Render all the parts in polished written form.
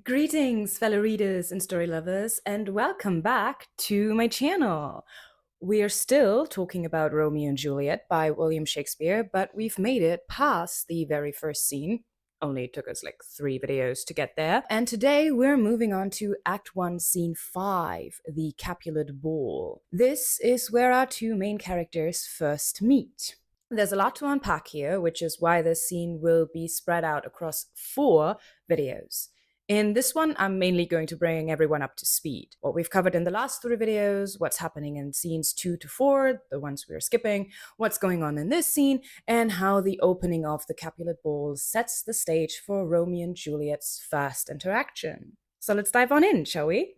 Greetings, fellow readers and story lovers, and welcome back to my channel. We are still talking about Romeo and Juliet by William Shakespeare, but we've made it past the very first scene. Only took us like 3 videos to get there. And today we're moving on to Act 1, Scene 5, the Capulet Ball. This is where our two main characters first meet. There's a lot to unpack here, which is why this scene will be spread out across 4 videos. In this one, I'm mainly going to bring everyone up to speed. What we've covered in the last 3 videos, what's happening in scenes 2 to 4, the ones we're skipping, what's going on in this scene, and how the opening of the Capulet Ball sets the stage for Romeo and Juliet's first interaction. So let's dive on in, shall we?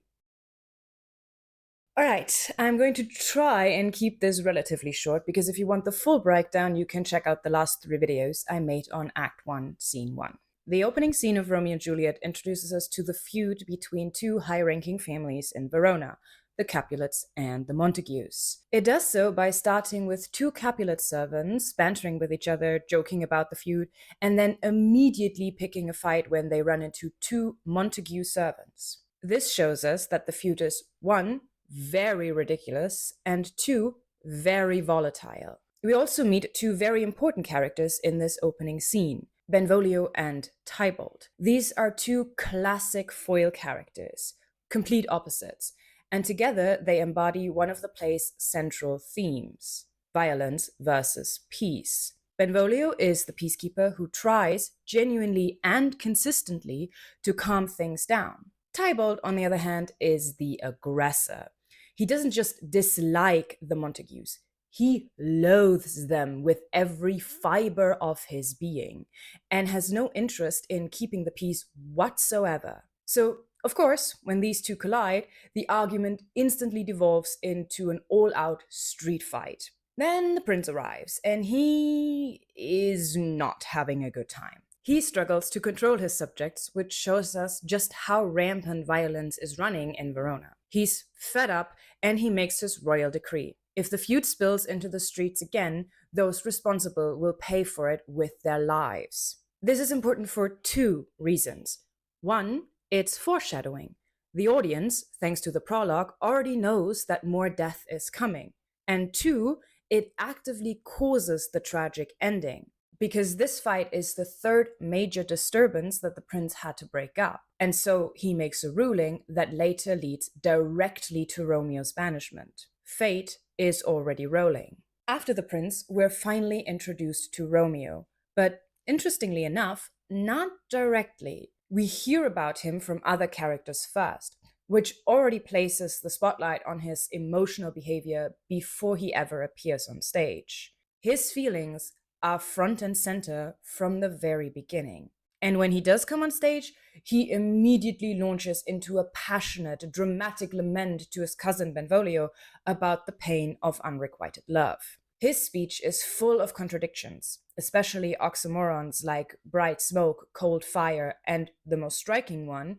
Alright, I'm going to try and keep this relatively short because if you want the full breakdown, you can check out the last 3 videos I made on Act 1, Scene 1. The opening scene of Romeo and Juliet introduces us to the feud between 2 high-ranking families in Verona, the Capulets and the Montagues. It does so by starting with 2 Capulet servants bantering with each other, joking about the feud, and then immediately picking a fight when they run into 2 Montague servants. This shows us that the feud is 1, very ridiculous, and 2, very volatile. We also meet 2 very important characters in this opening scene, Benvolio and Tybalt. These are 2 classic foil characters, complete opposites, and together they embody one of the play's central themes, violence versus peace. Benvolio is the peacekeeper who tries, genuinely and consistently, to calm things down. Tybalt, on the other hand, is the aggressor. He doesn't just dislike the Montagues, he loathes them with every fiber of his being and has no interest in keeping the peace whatsoever. So, of course, when these 2 collide, the argument instantly devolves into an all-out street fight. Then the prince arrives, and he is not having a good time. He struggles to control his subjects, which shows us just how rampant violence is running in Verona. He's fed up, and he makes his royal decree. If the feud spills into the streets again, those responsible will pay for it with their lives. This is important for 2 reasons. 1, it's foreshadowing. The audience, thanks to the prologue, already knows that more death is coming. And 2, it actively causes the tragic ending, because this fight is the 3rd major disturbance that the prince had to break up. And so he makes a ruling that later leads directly to Romeo's banishment. Fate is already rolling. After the prince, we're finally introduced to Romeo, but interestingly enough, not directly. We hear about him from other characters first, which already places the spotlight on his emotional behavior before he ever appears on stage. His feelings are front and center from the very beginning. And when he does come on stage, he immediately launches into a passionate, dramatic lament to his cousin Benvolio about the pain of unrequited love. His speech is full of contradictions, especially oxymorons like bright smoke, cold fire, and the most striking one,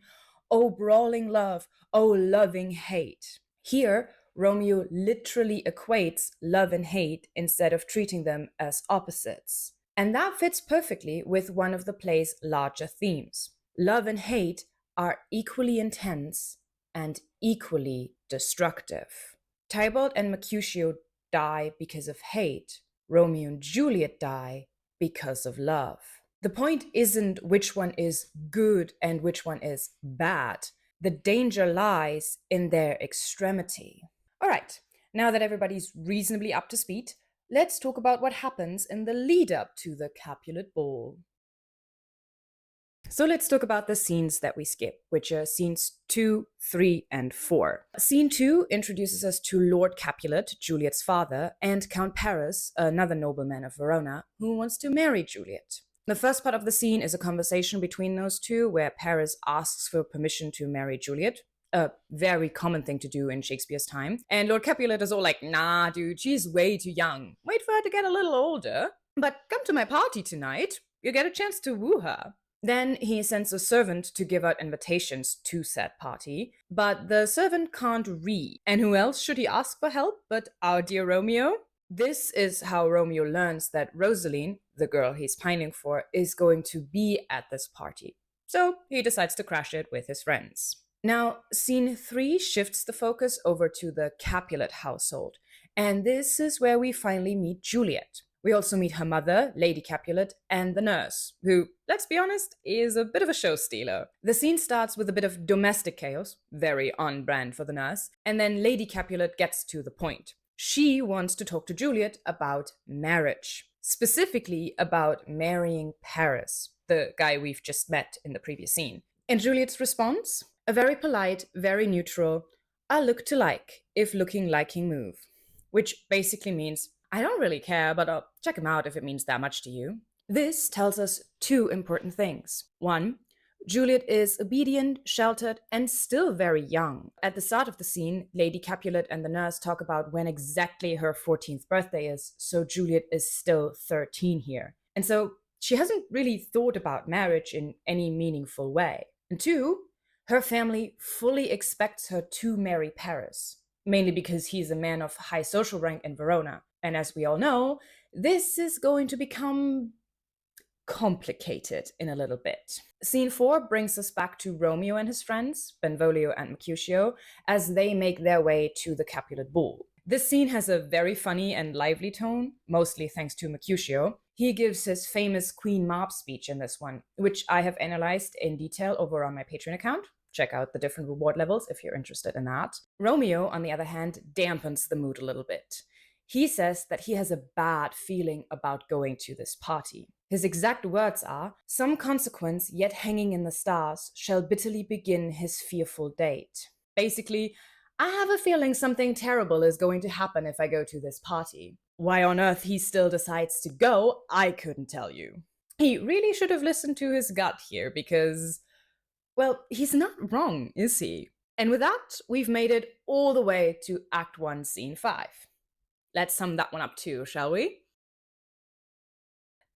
oh brawling love, oh loving hate. Here, Romeo literally equates love and hate instead of treating them as opposites. And that fits perfectly with one of the play's larger themes. Love and hate are equally intense and equally destructive. Tybalt and Mercutio die because of hate. Romeo and Juliet die because of love. The point isn't which one is good and which one is bad. The danger lies in their extremity. All right, now that everybody's reasonably up to speed, let's talk about what happens in the lead up to the Capulet Ball. So let's talk about the scenes that we skip, which are scenes 2, 3, and 4. Scene 2 introduces us to Lord Capulet, Juliet's father, and Count Paris, another nobleman of Verona, who wants to marry Juliet. The first part of the scene is a conversation between those 2 where Paris asks for permission to marry Juliet, a very common thing to do in Shakespeare's time. And Lord Capulet is all like, nah, dude, she's way too young. Wait for her to get a little older. But come to my party tonight. You get a chance to woo her. Then he sends a servant to give out invitations to said party, but the servant can't read. And who else should he ask for help but our dear Romeo? This is how Romeo learns that Rosaline, the girl he's pining for, is going to be at this party. so he decides to crash it with his friends. Now, scene 3 shifts the focus over to the Capulet household, and this is where we finally meet Juliet. We also meet her mother, Lady Capulet, and the nurse, who, let's be honest, is a bit of a show stealer. The scene starts with a bit of domestic chaos, very on brand for the nurse, and then Lady Capulet gets to the point. She wants to talk to Juliet about marriage, specifically about marrying Paris, the guy we've just met in the previous scene. And Juliet's response? A very polite, very neutral, I look to like, if looking liking move. Which basically means, I don't really care, but I'll check him out if it means that much to you. This tells us two important things. One, Juliet is obedient, sheltered, and still very young. At the start of the scene, Lady Capulet and the nurse talk about when exactly her 14th birthday is, so Juliet is still 13 here. And so she hasn't really thought about marriage in any meaningful way. And two, her family fully expects her to marry Paris, mainly because he's a man of high social rank in Verona. And as we all know, this is going to become complicated in a little bit. Scene 4 brings us back to Romeo and his friends, Benvolio and Mercutio, as they make their way to the Capulet Ball. This scene has a very funny and lively tone, mostly thanks to Mercutio. He gives his famous Queen Mab speech in this one, which I have analyzed in detail over on my Patreon account. Check out the different reward levels if you're interested in that. Romeo, on the other hand, dampens the mood a little bit. He says that he has a bad feeling about going to this party. His exact words are, some consequence yet hanging in the stars shall bitterly begin his fearful date. Basically, I have a feeling something terrible is going to happen if I go to this party. Why on earth he still decides to go, I couldn't tell you. He really should have listened to his gut here because, well, he's not wrong, is he? And with that, we've made it all the way to Act 1, Scene 5. Let's sum that one up too, shall we?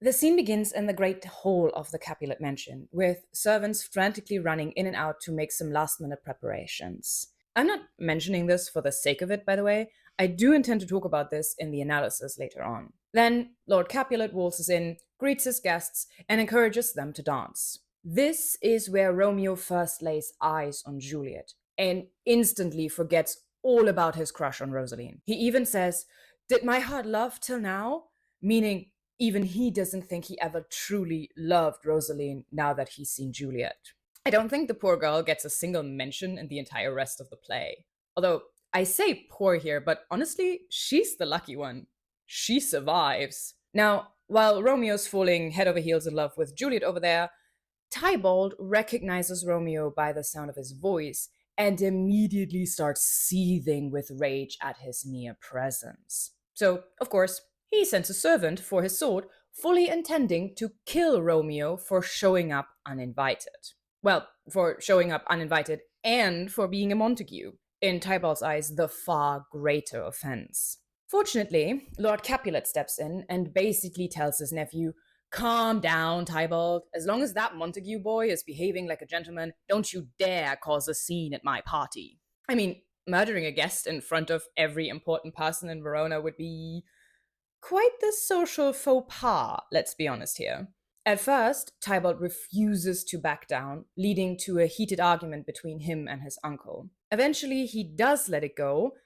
The scene begins in the great hall of the Capulet mansion, with servants frantically running in and out to make some last-minute preparations. I'm not mentioning this for the sake of it, by the way. I do intend to talk about this in the analysis later on. Then, Lord Capulet waltzes in, greets his guests, and encourages them to dance. This is where Romeo first lays eyes on Juliet, and instantly forgets all about his crush on Rosaline. He even says, "Did my heart love till now?" Meaning, even he doesn't think he ever truly loved Rosaline now that he's seen Juliet. I don't think the poor girl gets a single mention in the entire rest of the play. Although, I say poor here, but honestly, she's the lucky one. She survives. Now, while Romeo's falling head over heels in love with Juliet over there, Tybalt recognizes Romeo by the sound of his voice and immediately starts seething with rage at his near presence. So, of course, he sends a servant for his sword, fully intending to kill Romeo for showing up uninvited. Well, for showing up uninvited and for being a Montague. In Tybalt's eyes, the far greater offense. Fortunately, Lord Capulet steps in and basically tells his nephew, "Calm down, Tybalt. As long as that Montague boy is behaving like a gentleman, don't you dare cause a scene at my party." I mean, murdering a guest in front of every important person in Verona would be quite the social faux pas, let's be honest here. At first, Tybalt refuses to back down, leading to a heated argument between him and his uncle. Eventually, he does let it go,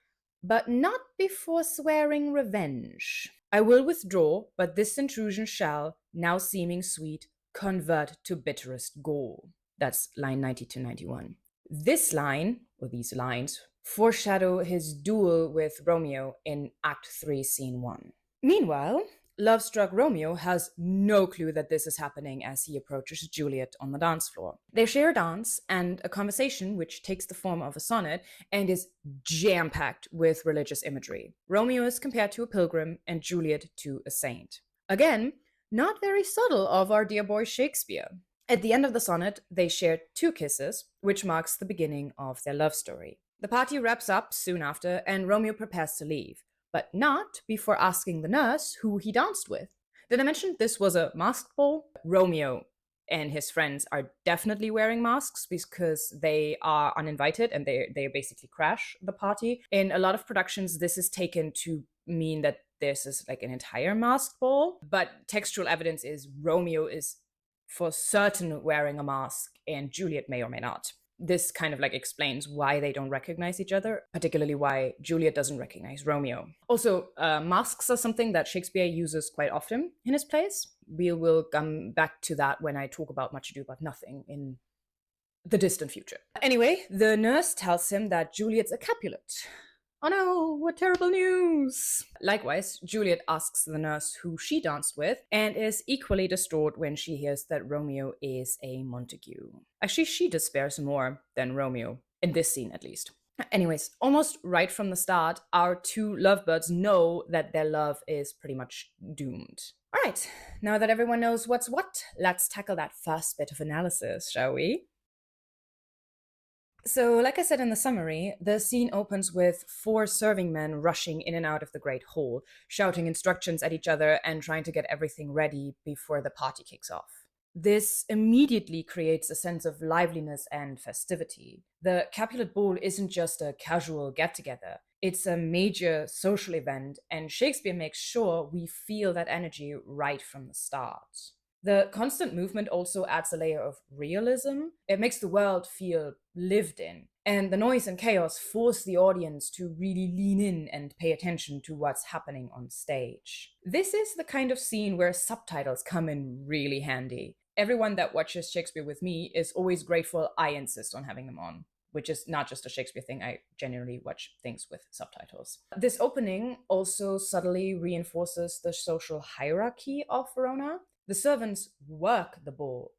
but not before swearing revenge. "I will withdraw, but this intrusion shall, now seeming sweet, convert to bitterest gall." That's line 90 to 91. This line, or these lines, foreshadow his duel with Romeo in Act 3, Scene 1. Meanwhile, love-struck Romeo has no clue that this is happening as he approaches Juliet on the dance floor. They share a dance and a conversation which takes the form of a sonnet and is jam-packed with religious imagery. Romeo is compared to a pilgrim and Juliet to a saint. Again, not very subtle of our dear boy Shakespeare. At the end of the sonnet, they share 2 kisses, which marks the beginning of their love story. The party wraps up soon after, and Romeo prepares to leave, but not before asking the nurse who he danced with. Did I mention this was a masked ball? Romeo and his friends are definitely wearing masks because they are uninvited and they basically crash the party. In a lot of productions, this is taken to mean that this is like an entire masked ball, but textual evidence is Romeo is for certain wearing a mask, and Juliet may or may not. This kind of like explains why they don't recognize each other, particularly why Juliet doesn't recognize Romeo. Also, masks are something that Shakespeare uses quite often in his plays. We will come back to that when I talk about Much Ado About Nothing in the distant future. Anyway, the nurse tells him that Juliet's a Capulet. Oh no, what terrible news! Likewise, Juliet asks the nurse who she danced with and is equally distraught when she hears that Romeo is a Montague. Actually, she despairs more than Romeo, in this scene at least. Anyways, almost right from the start, our two lovebirds know that their love is pretty much doomed. All right, now that everyone knows what's what, let's tackle that first bit of analysis, shall we? So, like I said in the summary, the scene opens with 4 serving men rushing in and out of the Great Hall, shouting instructions at each other and trying to get everything ready before the party kicks off. This immediately creates a sense of liveliness and festivity. The Capulet Ball isn't just a casual get-together, it's a major social event, and Shakespeare makes sure we feel that energy right from the start. The constant movement also adds a layer of realism. It makes the world feel lived in. And the noise and chaos force the audience to really lean in and pay attention to what's happening on stage. This is the kind of scene where subtitles come in really handy. Everyone that watches Shakespeare with me is always grateful I insist on having them on, which is not just a Shakespeare thing. I generally watch things with subtitles. This opening also subtly reinforces the social hierarchy of Verona. The servants work the ball.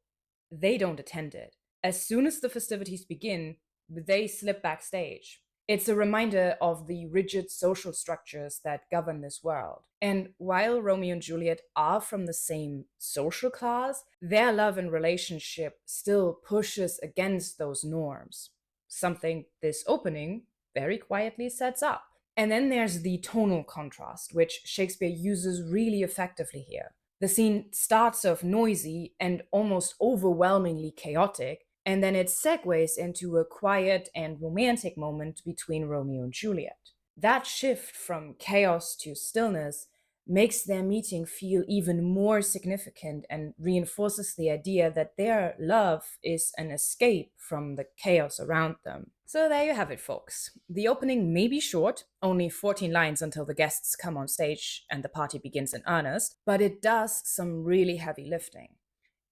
They don't attend it. As soon as the festivities begin, they slip backstage. It's a reminder of the rigid social structures that govern this world. And while Romeo and Juliet are from the same social class, their love and relationship still pushes against those norms. Something this opening very quietly sets up. And then there's the tonal contrast, which Shakespeare uses really effectively here. The scene starts off noisy and almost overwhelmingly chaotic, and then it segues into a quiet and romantic moment between Romeo and Juliet. That shift from chaos to stillness makes their meeting feel even more significant and reinforces the idea that their love is an escape from the chaos around them. So there you have it, folks. The opening may be short, only 14 lines until the guests come on stage and the party begins in earnest, but it does some really heavy lifting.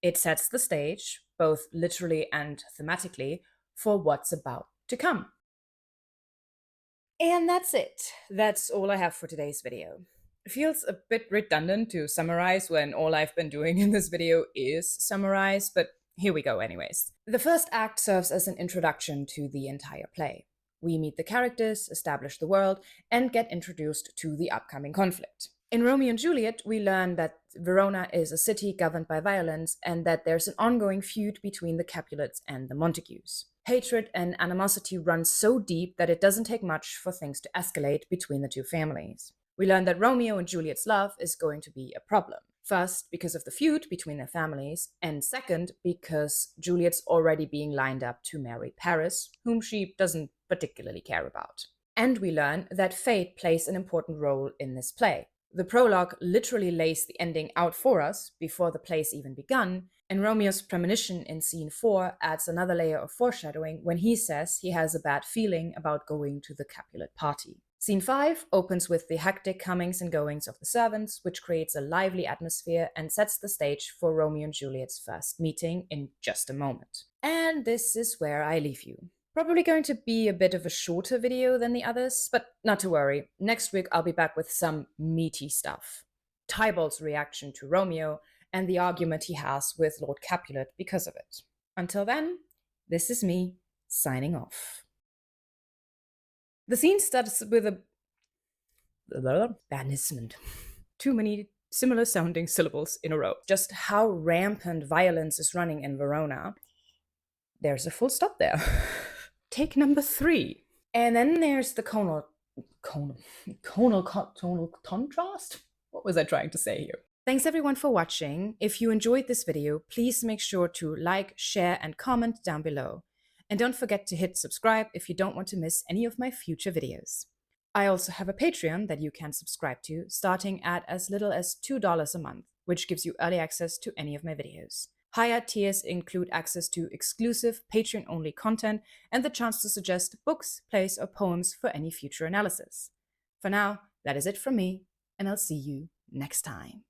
It sets the stage, both literally and thematically, for what's about to come. And that's it. That's all I have for today's video. It feels a bit redundant to summarize when all I've been doing in this video is summarize, but here we go anyways. The first act serves as an introduction to the entire play. We meet the characters, establish the world, and get introduced to the upcoming conflict. In Romeo and Juliet, we learn that Verona is a city governed by violence and that there's an ongoing feud between the Capulets and the Montagues. Hatred and animosity run so deep that it doesn't take much for things to escalate between the two families. We learn that Romeo and Juliet's love is going to be a problem. First, because of the feud between their families, and second, because Juliet's already being lined up to marry Paris, whom she doesn't particularly care about. And we learn that fate plays an important role in this play. The prologue literally lays the ending out for us before the play's even begun, and Romeo's premonition in scene 4 adds another layer of foreshadowing when he says he has a bad feeling about going to the Capulet party. Scene 5 opens with the hectic comings and goings of the servants, which creates a lively atmosphere and sets the stage for Romeo and Juliet's first meeting in just a moment. And this is where I leave you. Probably going to be a bit of a shorter video than the others, but not to worry. Next week I'll be back with some meaty stuff. Tybalt's reaction to Romeo and the argument he has with Lord Capulet because of it. Until then, this is me, signing off. The scene starts with a banishment. Too many similar sounding syllables in a row. Just how rampant violence is running in Verona. There's a full stop there. Take number 3. And then there's the tonal contrast? What was I trying to say here? Thanks everyone for watching. If you enjoyed this video, please make sure to like, share, and comment down below. And don't forget to hit subscribe if you don't want to miss any of my future videos. I also have a Patreon that you can subscribe to, starting at as little as $2 a month, which gives you early access to any of my videos. Higher tiers include access to exclusive Patreon-only content and the chance to suggest books, plays, or poems for any future analysis. For now, that is it from me, and I'll see you next time.